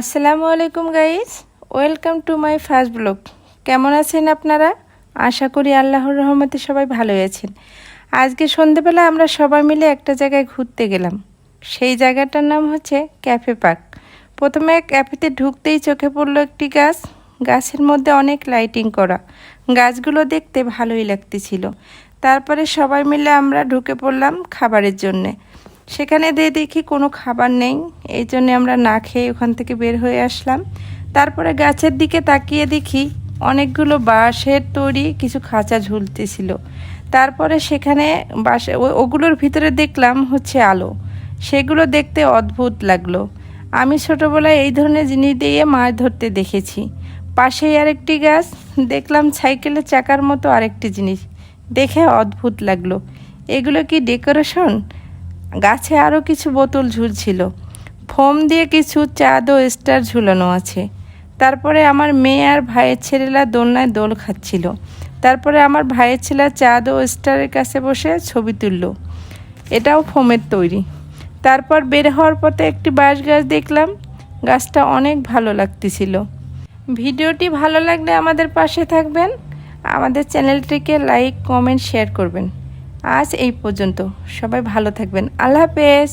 আসসালামু আলাইকুম guys, welcome to my first blog. কেমন আছেন আপনারা? আশা করি আল্লাহর রহমতে সবাই ভালোই আছেন। আজকে সন্ধেবেলা আমরা সবাই মিলে একটা জায়গায় ঘুরতে গেলাম। সেই জায়গাটার নাম হচ্ছে ক্যাফে পার্ক। প্রথমে ক্যাফেতে ঢুকতেই চোখে পড়লো একটি গাছ। গাছের মধ্যে অনেক লাইটিং করা, গাছগুলো দেখতে ভালোই লাগতেছিল। তারপরে সবাই মিলে আমরা ঢুকে পড়লাম খাবারের জন্যে। সেখানে দেখি কোনো খাবার নেই, এই জন্যে আমরা না খেয়ে ওখান থেকে বের হয়ে আসলাম। তারপরে গাছের দিকে তাকিয়ে দেখি অনেকগুলো বাঁশের তৈরি কিছু খাঁচা ঝুলতেছিল। তারপরে সেখানে ওগুলোর ভিতরে দেখলাম হচ্ছে আলো। সেগুলো দেখতে অদ্ভুত লাগলো। আমি ছোটোবেলায় এই ধরনের জিনিস দিয়ে মাছ ধরতে দেখেছি। পাশেই আরেকটি গাছ দেখলাম, সাইকেলের চাকার মতো আরেকটি জিনিস, দেখে অদ্ভুত লাগলো। এগুলো কি ডেকোরেশন? গাছে আরও কিছু বোতল ঝুলছিল, ফোম দিয়ে কিছু চাঁদ ও স্টার ঝুলানো আছে। তারপরে আমার মেয়ে আর ভাইয়ের ছেলেরা দোলনায় দোল খাচ্ছিল। তারপরে আমার ভাইয়ের ছেলে চাঁদ ও স্টারের কাছে বসে ছবি তুলল, এটাও ফোমের তৈরি। তারপর বের হওয়ার পথে একটি বাঁশ গাছ দেখলাম, গাছটা অনেক ভালো লাগতেছিল। ভিডিওটি ভালো লাগলে আমাদের পাশে থাকবেন, আমাদের চ্যানেলটিকে লাইক, কমেন্ট, শেয়ার করবেন। আজ এই পর্যন্ত, সবাই ভালো থাকবেন। আল্লাহ হাফেজ।